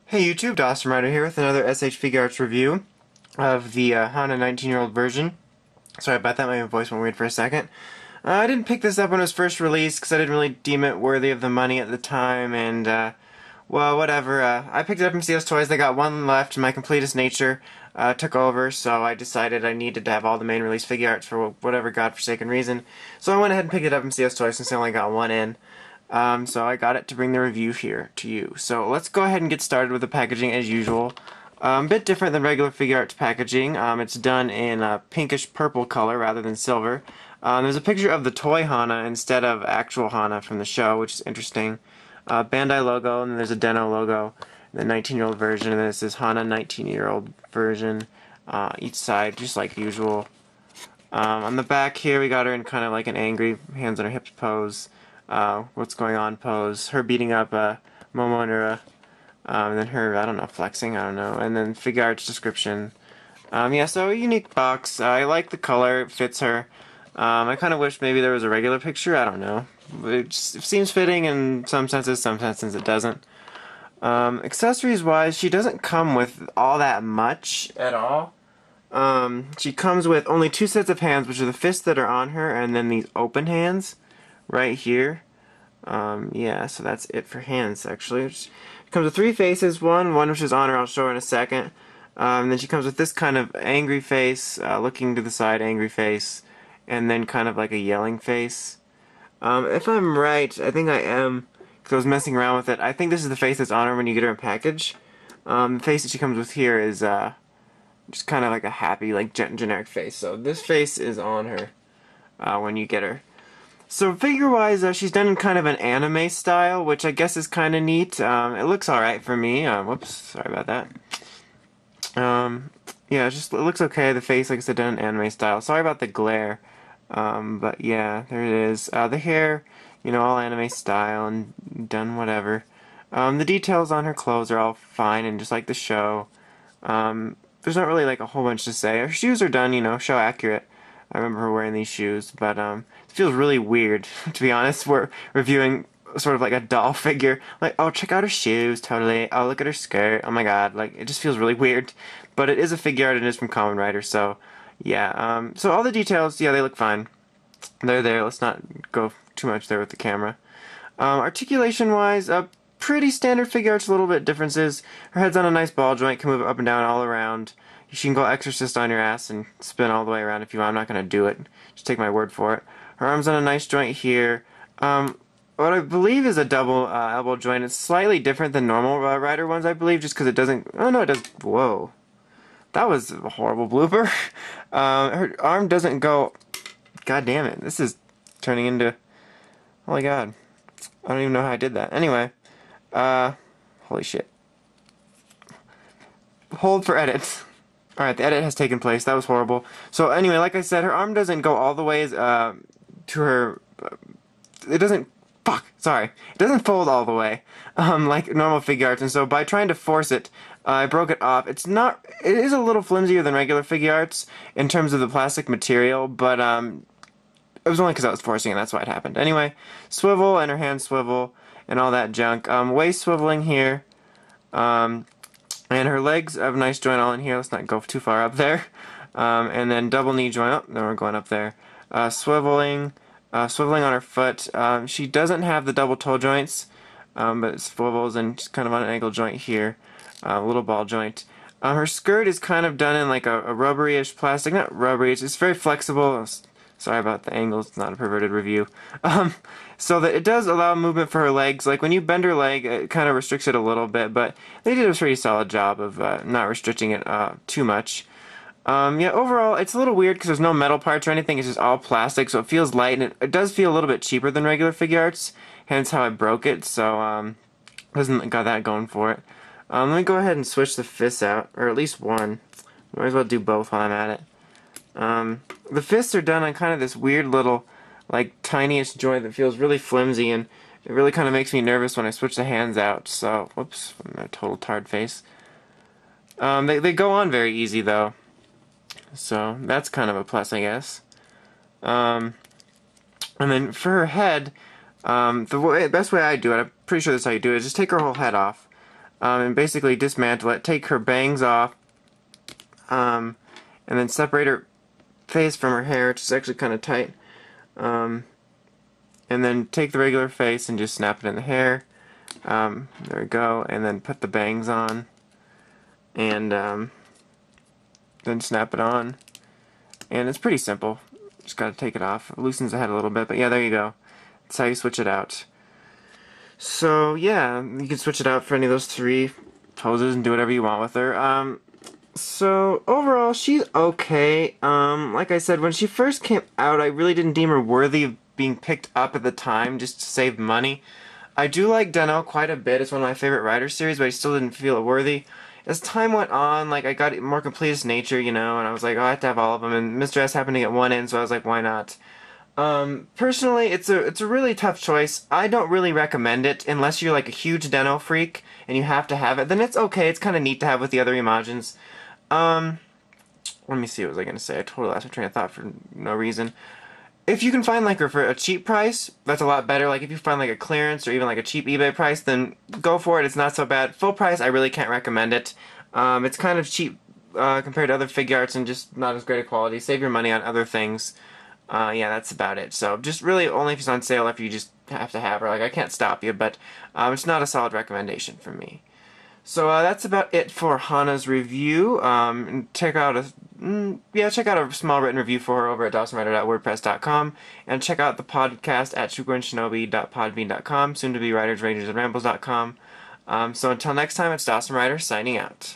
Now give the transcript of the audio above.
Hey YouTube, Dawson Rider here with another SH Figuarts review of the Hana 19-year-old version. Sorry about that, my voice went weird for a second. I didn't pick this up when it was first released because I didn't really deem it worthy of the money at the time, and well, whatever. I picked it up from CS Toys. They got one left, and my completist nature took over, so I decided I needed to have all the main release Figuarts for whatever godforsaken reason. So I went ahead and picked it up from CS Toys since I only got one in. So I got it to bring the review here to you. So let's go ahead and get started with the packaging as usual. A bit different than regular Figuarts packaging. It's done in a pinkish purple color rather than silver. There's a picture of the toy Hana instead of actual Hana from the show, which is interesting. Bandai logo, and then there's a Den-O logo, the 19-year-old version, and this is Hana 19-year-old version. Each side, just like usual. On the back here, we got her in kind of like an angry, hands on her hips pose. What's going on pose. Her beating up Momonura. And then her, I don't know, flexing, I don't know. And then Figuarts description. Yeah, so a unique box. I like the color, it fits her. I kind of wish maybe there was a regular picture, I don't know. It seems fitting in some senses it doesn't. Accessories-wise, she doesn't come with all that much at all. She comes with only two sets of hands, which are the fists that are on her, and then these open hands right here. Yeah, so that's it for hands, actually. She comes with three faces, one which is on her, I'll show her in a second. And then she comes with this kind of angry face, looking to the side, angry face, and then kind of like a yelling face. If I'm right, I think I am, because I was messing around with it. I think this is the face that's on her when you get her in package. The face that she comes with here is just kind of like a happy, like generic face. So this face is on her when you get her. So figure-wise, she's done in kind of an anime style, which I guess is kind of neat. It looks alright for me. Whoops, sorry about that. Yeah, it looks okay. The face, like I said, done in anime style. Sorry about the glare. But yeah, there it is. The hair, you know, all anime style and done whatever. The details on her clothes are all fine and just like the show. There's not really like a whole bunch to say. Her shoes are done, you know, show accurate. I remember her wearing these shoes, but it feels really weird, to be honest. We're reviewing sort of like a doll figure. Like, oh, check out her shoes, totally. Oh, look at her skirt. Oh my god, like, it just feels really weird. But it is a figure art and it is from Kamen Rider, so yeah. So all the details, yeah, they look fine. They're there. Let's not go too much there with the camera. Articulation-wise, pretty standard figure arts, a little bit differences. Her head's on a nice ball joint, can move up and down all around. You can go exorcist on your ass and spin all the way around if you want. I'm not going to do it. Just take my word for it. Her arm's on a nice joint here. What I believe is a double elbow joint. It's slightly different than normal Rider ones, I believe, just because it doesn't... Oh, no, it does... Whoa. That was a horrible blooper. Her arm doesn't go... God damn it. This is turning into... Oh my god. I don't even know how I did that. Anyway. Holy shit. Hold for edit. Alright, the edit has taken place. That was horrible. So anyway, like I said, her arm doesn't go all the ways to her... It doesn't... Fuck! Sorry. It doesn't fold all the way, like normal Figuarts, and so by trying to force it, I broke it off. It's not... It is a little flimsier than regular Figuarts in terms of the plastic material, but it was only because I was forcing it, that's why it happened. Anyway, swivel, and her hand swivel, and all that junk. Waist swiveling here. And her legs have a nice joint all in here. Let's not go too far up there. And then double knee joint. Oh, then we're going up there. Swiveling on her foot. She doesn't have the double toe joints, but it swivels and just kind of on an angle joint here. A little ball joint. Her skirt is kind of done in like a rubbery-ish plastic. Not rubbery, it's very flexible. Sorry about the angle, it's not a perverted review. So that it does allow movement for her legs. Like when you bend her leg, it kind of restricts it a little bit, but they did a pretty solid job of not restricting it too much. Yeah, overall, it's a little weird because there's no metal parts or anything, it's just all plastic, so it feels light, and it does feel a little bit cheaper than regular Figuarts, hence how I broke it, so hasn't got that going for it. Let me go ahead and switch the fists out, or at least one. Might as well do both while I'm at it. The fists are done on kind of this weird little, like, tiniest joint that feels really flimsy, and it really kind of makes me nervous when I switch the hands out, so, whoops, I'm a total tard face. They go on very easy, though, so that's kind of a plus, I guess. And then for her head, Best way I do it, I'm pretty sure that's how you do it, is just take her whole head off, and basically dismantle it. Take her bangs off, and then separate her face from her hair, which is actually kind of tight. Um, and then take the regular face and just snap it in the hair. There we go. And then put the bangs on, and then snap it on. And it's pretty simple. Just gotta take it off. It loosens the head a little bit, but yeah, there you go. That's how you switch it out. So yeah, you can switch it out for any of those 3 poses and do whatever you want with her. So overall, she's okay. Like I said, when she first came out, I really didn't deem her worthy of being picked up at the time just to save money. I do like Den-O quite a bit. It's one of my favorite Rider series, but I still didn't feel it worthy. As time went on, like, I got more completist nature, and I was like, oh, I have to have all of them, and Mr. S happened to get one in, so I was like, why not? Personally, it's a really tough choice. I don't really recommend it unless you're like a huge Den-O freak and you have to have it. Then it's okay. It's kind of neat to have with the other Imagines. Let me see, what was I gonna say? I totally lost my train of thought for no reason. If you can find like her for a cheap price, that's a lot better. Like if you find like a clearance or even like a cheap eBay price, then go for it. It's not so bad. Full price, I really can't recommend it. It's kind of cheap compared to other Figuarts and just not as great a quality. Save your money on other things. Yeah, that's about it. So just really only if it's on sale, if you just have to have her. Like I can't stop you, but it's not a solid recommendation for me. So that's about it for Hana's review. And check out a small written review for her over at dawsonrider.wordpress.com, and check out the podcast at shukuenshinobi.podbean.com, soon to be writers, rangers, and rambles.com. So until next time, it's Dawson Rider signing out.